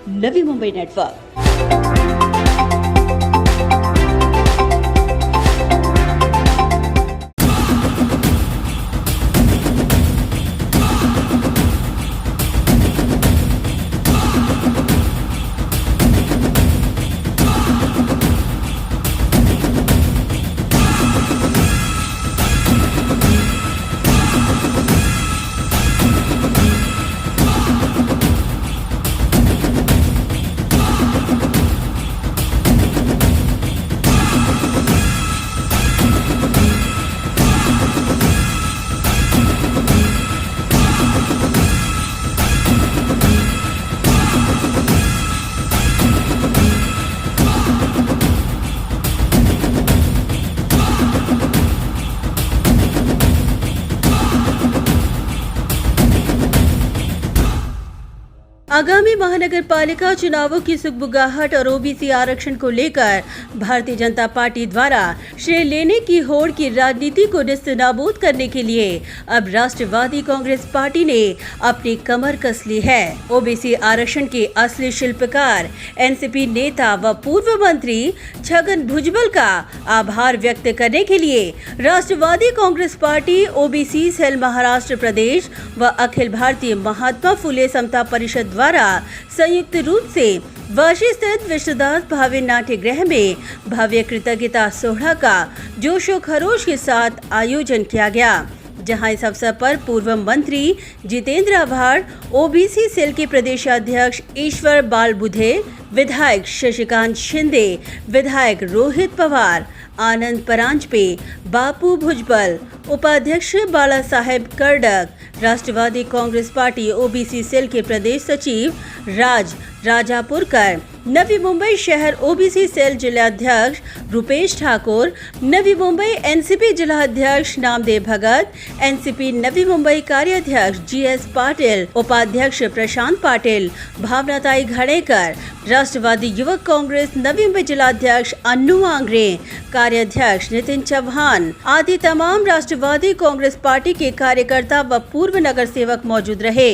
Navi Mumbai network. आगामी महानगर पालिका चुनावों की सुगबुगाहट और ओबीसी आरक्षण को लेकर भारतीय जनता पार्टी द्वारा श्रेय लेने की होड़ की राजनीति को नेस्तनाबूद करने के लिए अब राष्ट्रवादी कांग्रेस पार्टी ने अपनी कमर कस ली है। ओबीसी आरक्षण के असली शिल्पकार एनसीपी नेता व पूर्व मंत्री छगन भुजबल का आभार व्यक्त करने के लिए Rashtrawadi Congress Party, OBC cell Maharashtra प्रदेश व अखिल भारतीय महात्मा फुले समता परिषद द्वारा संयुक्त रूप से वाशी स्थित विश्वदास भावे नाट्य गृह में भव्य कृतज्ञता सोहरा का जोशो खरोश के साथ आयोजन किया गया, जहां इस अवसर पर पूर्व मंत्री जितेंद्र आभार, ओबीसी सेल के प्रदेशाध्यक्ष ईश्वर बालबुधे, विधायक शशिकांत शिंदे, विधायक रोहित पवार, आनंद परांजपे, बापू भुजबल, उपाध्यक्ष Bala Saheb Karadak, Rashtrawadi Congress Party OBC cell के प्रदेश सचिव राज राजापुरकर, नवी मुंबई शहर ओबीसी सेल जिलाध्यक्ष रुपेश ठाकुर, नवी मुंबई एनसीपी जिलाध्यक्ष नामदेव भगत, एनसीपी नवी मुंबई कार्याध्यक्ष जीएस पाटिल, उपाध्यक्ष प्रशांत पाटिल, भावनाताई घड़ेकर, राष्ट्रवादी युवक कांग्रेस नवी मुंबई जिलाध्यक्ष अन्नू आंग्रे, कार्याध्यक्ष नितिन चौहान आदि तमाम राष्ट्रवादी कांग्रेस पार्टी के कार्यकर्ता व पूर्व नगर सेवक मौजूद रहे।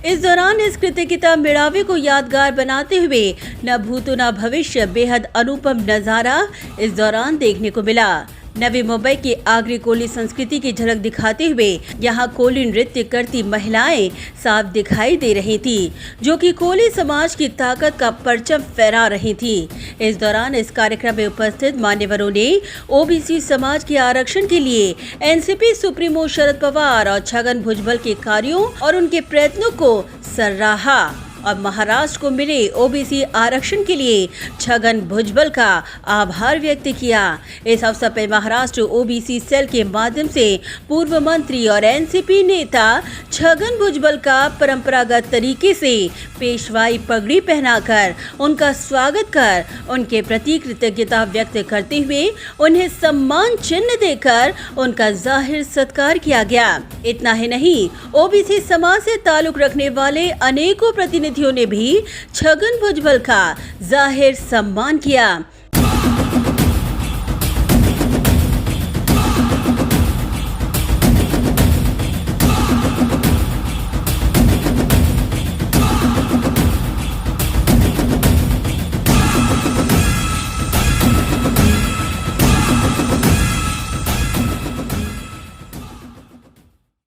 इस दौरान इस कृतज्ञता मेड़ावे को यादगार बनाते हुए न भूतो न भविष्य बेहद अनुपम नजारा इस दौरान देखने को मिला। नवी मुंबई की आगरी कोली संस्कृति की झलक दिखाते हुए यहां कोली नृत्य करती महिलाएं साफ दिखाई दे रही थी, जो कि कोली समाज की ताकत का परचम फहरा रही थी। इस दौरान इस कार्यक्रम में उपस्थित मान्यवरों ने ओबीसी समाज के आरक्षण के लिए एनसीपी सुप्रीमो शरद पवार और छगन भुजबल के कार्यों और उनके प्रयत्नों को सराहा और महाराष्ट्र को मिले ओबीसी आरक्षण के लिए छगन भुजबल का आभार व्यक्त किया। इस अवसर पर महाराष्ट्र ओबीसी सेल के माध्यम से पूर्व मंत्री और एनसीपी नेता छगन भुजबल का परंपरागत तरीके से पेशवाई पगड़ी पहनाकर उनका स्वागत कर उनके प्रति कृतज्ञता व्यक्त करते हुए उन्हें सम्मान चिन्ह देकर उनका जाहिर सत्कार किया गया। इतना ही नहीं, ओबीसी समाज से ताल्लुक रखने वाले अनेकों प्रतिनिधियों ने भी छगन भुजबल का जाहिर सम्मान किया।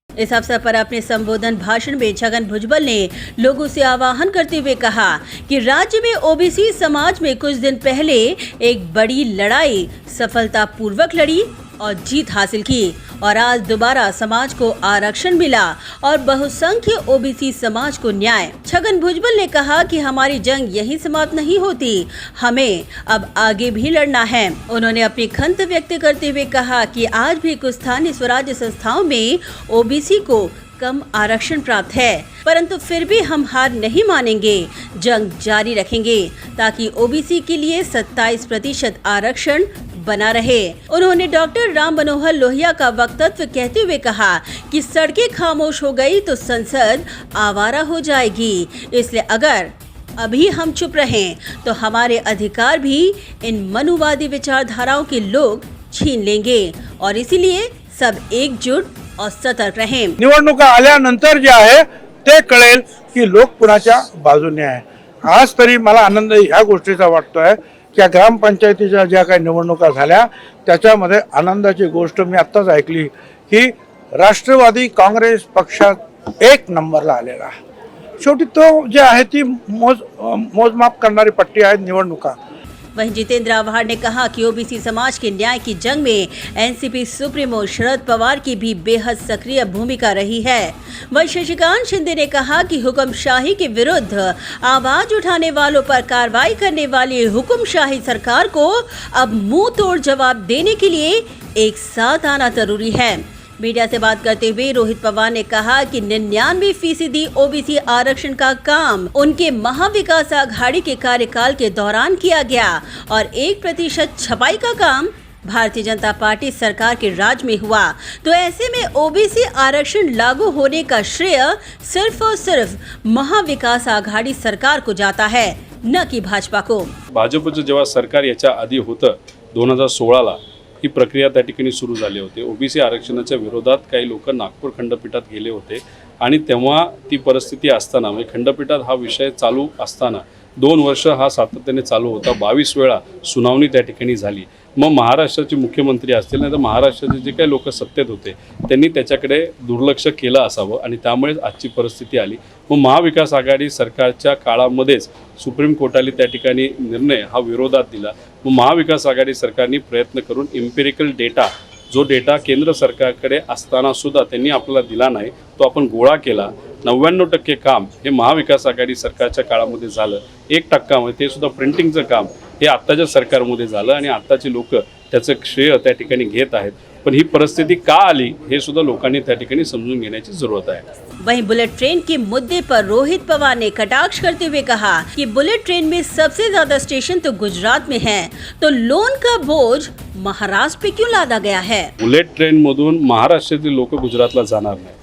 इस अवसर पर अपने संबोधन भाषण में छगन भुजबल ने लोगों से आह्वान करते हुए कहा कि राज्य में ओबीसी समाज में कुछ दिन पहले एक बड़ी लड़ाई सफलतापूर्वक लड़ी और जीत हासिल की और आज दोबारा समाज को आरक्षण मिला और बहुसंख्य ओबीसी समाज को न्याय। छगन भुजबल ने कहा कि हमारी जंग यही समाप्त नहीं होती, हमें अब आगे भी लड़ना है। उन्होंने अपनी खंत व्यक्त करते हुए कहा कि आज भी कुछ स्थानीय स्वराज्य संस्थाओं में ओबीसी को कम आरक्षण प्राप्त है, परंतु फिर भी हम हार नहीं मानेंगे, जंग जारी रखेंगे ताकि ओबीसी के लिए 27% आरक्षण बना रहे। उन्होंने डॉक्टर राम मनोहर लोहिया का वक्तव्य कहते हुए कहा कि सड़कें खामोश हो गई तो संसद आवारा हो जाएगी, इसलिए अगर अभी हम चुप रहें तो हमारे अधिकार भी इन मनुवादी विचारधाराओं के लोग छीन लेंगे और इसीलिए सब एकजुट और सतर्क रहें। निवडणुका आल्यानंतर जे आहे ते कळेल की लोक कुणाच्या बाजूने आहे आज तरी मला आनंद ह्या गोष्टीचा वाटतोय की या ग्रामपंचायतीच्या ज्या काही निवडणुका झाल्या त्याच्यामध्ये आनंदाची गोष्ट मी आत्ताच ऐकली की राष्ट्रवादी काँग्रेस पक्षात 1 नंबरला आलेला. शेवटी तो जे आहे ती मोजमाप करणारी पट्टी आहे निवडणुका. वहीं जितेंद्र आव्हाड ने कहा कि ओबीसी समाज के न्याय की जंग में एनसीपी सुप्रीमो शरद पवार की भी बेहद सक्रिय भूमिका रही है. वहीं शशिकांत शिंदे ने कहा कि हुक्मशाही के विरुद्ध आवाज उठाने वालों पर कार्रवाई करने वाली हुक्मशाही सरकार को अब मुंह तोड़ जवाब देने के लिए एक साथ आना जरूरी है. मीडिया से बात करते हुए रोहित पवार ने कहा कि 99% ओबीसी आरक्षण का काम उनके महाविकास आघाड़ी के कार्यकाल के दौरान किया गया और 1% छपाई का काम भारतीय जनता पार्टी सरकार के राज में हुआ. तो ऐसे में ओबीसी आरक्षण लागू होने का श्रेय सिर्फ और सिर्फ महाविकास आघाड़ी सरकार को जाता है, न कि भाजपा को. भाजपचं जेव्हा सरकार याच्या आधी होतं 2016ला ही प्रक्रिया त्या ठिकाणी सुरू झाली होती. ओबीसी आरक्षणाच्या विरोधात काही लोक नागपूर खंडपीठात गेले होते आणि तेव्हा ती परिस्थिती असताना म्हणजे खंडपीठात हा विषय चालू असताना 2 वर्ष हा सातत्याने चालू होता. 22 वेळा सुनावणी त्या ठिकाणी झाली. मग महाराष्ट्राचे मुख्यमंत्री असतील नाही तर महाराष्ट्राचे जे काही लोक सत्तेत होते त्यांनी त्याच्याकडे दुर्लक्ष केलं असावं आणि त्यामुळेच आजची परिस्थिती आली. मग महाविकास आघाडी सरकारच्या काळामध्येच सुप्रीम कोर्टाने त्या ठिकाणी निर्णय हा विरोधात दिला. मग महाविकास आघाडी सरकारने प्रयत्न करून इम्पेरिकल डेटा जो डेटा केंद्र सरकारकडे असताना सुद्धा त्यांनी आपल्याला दिला नाही तो आपण गोळा केला. 99% काम हे महाविकास आघाडी सरकारच्या काळामध्ये झालं. 1% मध्ये ते सुद्धा प्रिंटिंगचं काम हे आत्ताच्या सरकारमध्ये झालं आणि आत्ताची लोक त्याचं श्रेय त्या ठिकाणी घेत आहेत. पण ही परिस्थिती का आली हे सुद्धा लोकांनी त्या ठिकाणी समजून घेण्याची जरूरत आहे. वहीं बुलेट ट्रेन के मुद्दे पर रोहित पवार ने कटाक्ष करते हुए कहा कि बुलेट ट्रेन में सबसे ज्यादा स्टेशन तो गुजरात में है, तो लोन का बोझ महाराष्ट्र पे क्यों लादा गया है. बुलेट ट्रेन मधून महाराष्ट्रातील लोक गुजरातला जाणार नाही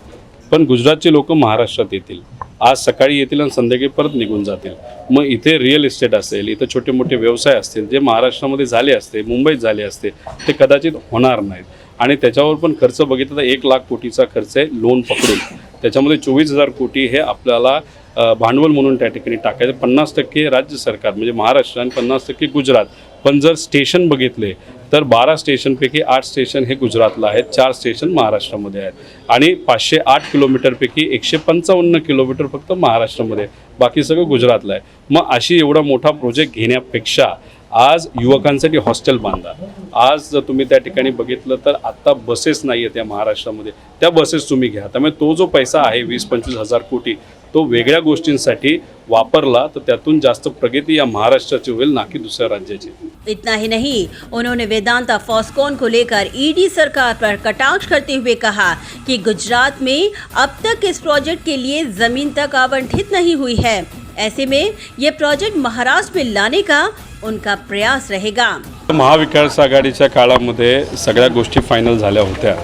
पण गुजरातचे लोक महाराष्ट्रात येतील. आज सकाळी येतील आणि संध्याकाळी परत निघून जातील. मग इथे रिअल इस्टेट असेल, इथं छोटे मोठे व्यवसाय असतील जे महाराष्ट्रामध्ये झाले असते, मुंबईत झाले असते, ते कदाचित होणार नाहीत. आणि त्याच्यावर पण खर्च बघितला तर 1 लाख कोटीचा खर्च आहे लोन पकडून. त्याच्यामध्ये 24,000 कोटी हे आपल्याला भांडवल म्हणून त्या ठिकाणी टाकायचं. 50% राज्य सरकार म्हणजे महाराष्ट्र आणि 50% गुजरात. पण जर स्टेशन बघितले तर 12 स्टेशनपैकी 8 स्टेशन हे गुजरातला आहेत, 4 स्टेशन महाराष्ट्रामध्ये आहेत आणि 508 किलोमीटरपैकी 155 किलोमीटर फक्त महाराष्ट्रामध्ये, बाकी सगळं गुजरातला आहे. मग अशी एवढा मोठा प्रोजेक्ट घेण्यापेक्षा आज युवकांसाठी हॉस्टेल बांधा. आज जर तुम्ही त्या ठिकाणी बघितलं तर आत्ता बसेस नाही आहेत या महाराष्ट्रामध्ये, त्या बसेस तुम्ही घ्या. त्यामुळे तो जो पैसा आहे 20-25 हजार कोटी तो वेगळ्या गोष्टींसाठी वापरला तर त्यातून जास्त प्रगती या महाराष्ट्राची होईल ना की दुसऱ्या राज्याची. इतना ही नहीं, उन्होंने वेदांता फॉस्कॉन को लेकर ईडी सरकार पर कटाक्ष करते हुए कहा कि गुजरात में अब तक इस प्रोजेक्ट के लिए जमीन तक आवंटित नहीं हुई है. ऐसे में ये प्रोजेक्ट महाराष्ट्र में लाने का उनका प्रयास रहेगा. महाविकास आघाडीच्या काळामध्ये सगळ्या गोष्टी फायनल झाल्या होत्या.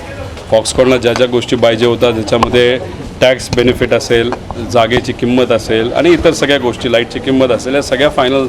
फॉक्सकॉनला ज्या ज्या गोष्टी पाहिजे होत्या त्याच्यामध्ये टॅक्स बेनिफिट असेल, जागेची किंमत असेल आणि इतर सगळ्या गोष्टी, लाईटची किंमत असेल, या सगळ्या फायनल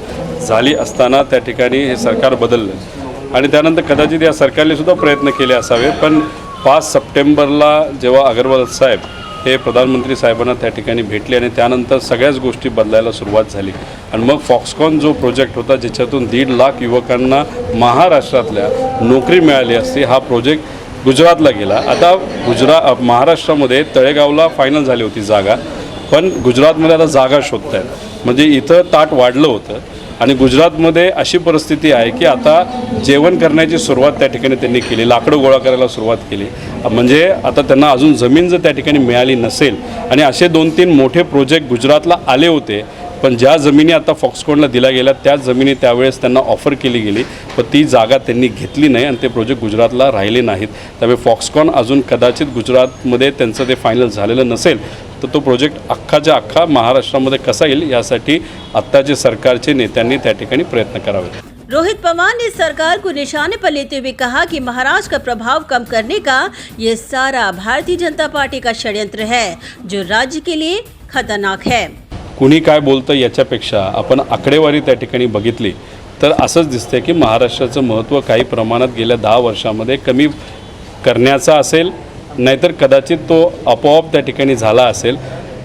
झाली असताना त्या ठिकाणी हे सरकार बदललं आणि त्यानंतर कदाचित या सरकारने सुद्धा प्रयत्न केले असावे. पण 5 सप्टेंबरला जेव्हा अग्रवाल साहेब हे प्रधानमंत्री साहेबांना त्या ठिकाणी भेटले आणि त्यानंतर सगळ्याच गोष्टी बदलायला सुरुवात झाली आणि मग फॉक्सकॉन जो प्रोजेक्ट होता ज्याच्यातून 1.5 लाख युवकांना महाराष्ट्रातल्या नोकरी मिळाली असती, हा प्रोजेक्ट गुजरातला गेला. आता महाराष्ट्रामध्ये तळेगावला फायनल झाली होती जागा, पण गुजरातमध्ये आता जागा शोधत आहेत. म्हणजे इथं ताट वाढलं होतं आणि गुजरातमध्ये अशी परिस्थिती आहे की आता जेवण करण्याची सुरुवात त्या ठिकाणी त्यांनी केली, लाकडं गोळा करायला सुरुवात केली. म्हणजे आता त्यांना अजून जमीन जर त्या ठिकाणी मिळाली नसेल आणि असे 2-3 मोठे प्रोजेक्ट गुजरातला आले होते पण ज्या जमिनी आता फॉक्सकॉनला दिल्या गेल्या त्याच जमिनी त्यावेळेस त्यांना ऑफर केली गेली पण ती जागा त्यांनी घेतली नाही आणि ते प्रोजेक्ट गुजरातला राहिले नाहीत. त्यामुळे फॉक्सकॉन अजून कदाचित गुजरातमध्ये त्यांचं ते फायनल झालेलं नसेल तर तो प्रोजेक्ट अख्खाच्या अख्खा महाराष्ट्रामध्ये कसा येईल यासाठी आत्ताचे सरकारचे नेत्यांनी त्या ठिकाणी प्रयत्न करावे. रोहित पवार ने सरकार को निशाने पर लेते हुए कहा कि महाराष्ट्र का प्रभाव कम करने का ये सारा भारतीय जनता पार्टी का षड्यंत्र है जो राज्य के लिए खतरनाक है. कुणी काय बोलतं याच्यापेक्षा आपण आकडेवारी त्या ठिकाणी बघितली तर असंच दिसतंय की महाराष्ट्राचं महत्त्व काही प्रमाणात गेल्या 10 वर्षामध्ये कमी करण्याचा असेल नाहीतर कदाचित तो आपोआप त्या ठिकाणी झाला असेल.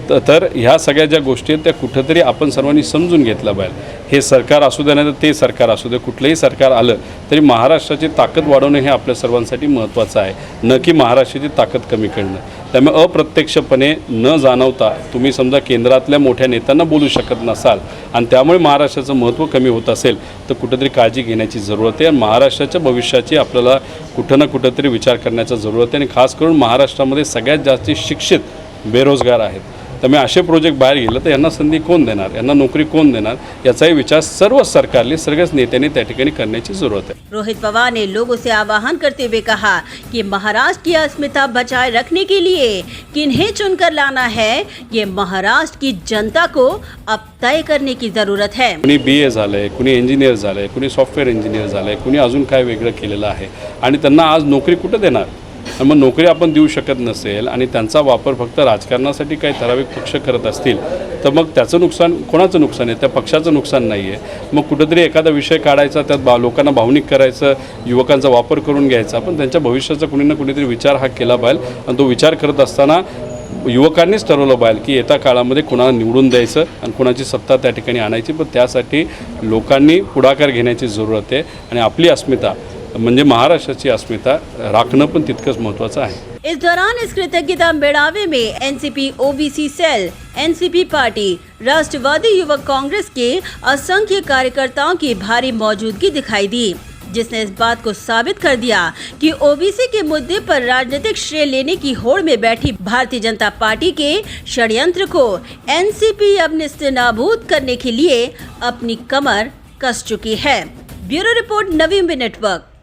तर ह्या सगळ्या ज्या गोष्टी आहेत त्या कुठंतरी आपण सर्वांनी समजून घेतलं पाहिजे. हे सरकार असू दे नाही तर ते सरकार असू दे, कुठलंही सरकार आलं तरी महाराष्ट्राची ताकद वाढवणं हे आपल्या सर्वांसाठी महत्त्वाचं आहे, न की महाराष्ट्राची ताकद कमी करणं. त्यामुळे अप्रत्यक्षपणे न जाणवता तुम्ही समजा केंद्रातल्या मोठ्या नेत्यांना बोलू शकत नसाल आणि त्यामुळे महाराष्ट्राचं महत्त्व कमी होत असेल तर कुठंतरी काळजी घेण्याची जरूरत आहे आणि महाराष्ट्राच्या भविष्याची आपल्याला कुठं ना कुठंतरी विचार करण्याचा जरूरत आहे. आणि खास करून महाराष्ट्रामध्ये सगळ्यात जास्त शिक्षित बेरोजगार आहेत. त्यामुळे असे प्रोजेक्ट बाहेर गेलं तर यांना संधी कोण देणार, यांना नौकरी कोण देणार, याचाही विचार सर्व सरकारने सगळ्याच नेत्यांनी त्या ठिकाणी करण्याची जरूरत आहे. रोहित पवार ने लोगों से आह्वान करते हुए कहा कि महाराष्ट्र की अस्मिता बचाए रखने के लिए किन्हें चुनकर लाना है, ये महाराष्ट्र की जनता को अब तय करने की जरूरत है. कुणी BA झालंय, कुणी इंजिनियर झालंय, कुणी सॉफ्टवेअर इंजिनियर झालंय, कुणी अजून काय वेगळं केलेलं आहे आणि त्यांना आज नोकरी कुठं देणार. आणि मग नोकरी आपण देऊ शकत नसेल आणि त्यांचा वापर फक्त राजकारणासाठी काही ठराविक पक्ष करत असतील तर मग त्याचं नुकसान कोणाचं नुकसान आहे, त्या पक्षाचं नुकसान नाही आहे. मग कुठंतरी एखादा विषय काढायचा, त्यात लोकांना भावनिक करायचं, युवकांचा वापर करून घ्यायचा. पण त्यांच्या भविष्याचा कुणी ना कुणीतरी विचार हा केला पाहिजे आणि तो विचार करत असताना युवकांनीच ठरवलं पाहिजे की येत्या काळामध्ये कुणाला निवडून द्यायचं आणि कुणाची सत्ता त्या ठिकाणी आणायची. पण त्यासाठी लोकांनी पुढाकार घेण्याची जरूरत आहे आणि आपली अस्मिता म्हणजे महाराष्ट्राची अस्मिता राखणं पण तितकंच महत्त्वाचं आहे. इस दौरान इस कृतज्ञता मेड़ावे में NCP OBC cell, NCP party, राष्ट्रवादी युवक कांग्रेस के असंख्य कार्यकर्ताओं की भारी मौजूदगी दिखाई दी, जिसने इस बात को साबित कर दिया कि ओबीसी के मुद्दे पर राजनीतिक श्रेय लेने की होड़ में बैठी भारतीय जनता पार्टी के षड्यंत्र को एनसीपी अब नेस्तनाबूद करने के लिए अपनी कमर कस चुकी है. ब्यूरो रिपोर्ट, नवी इंडिया नेटवर्क.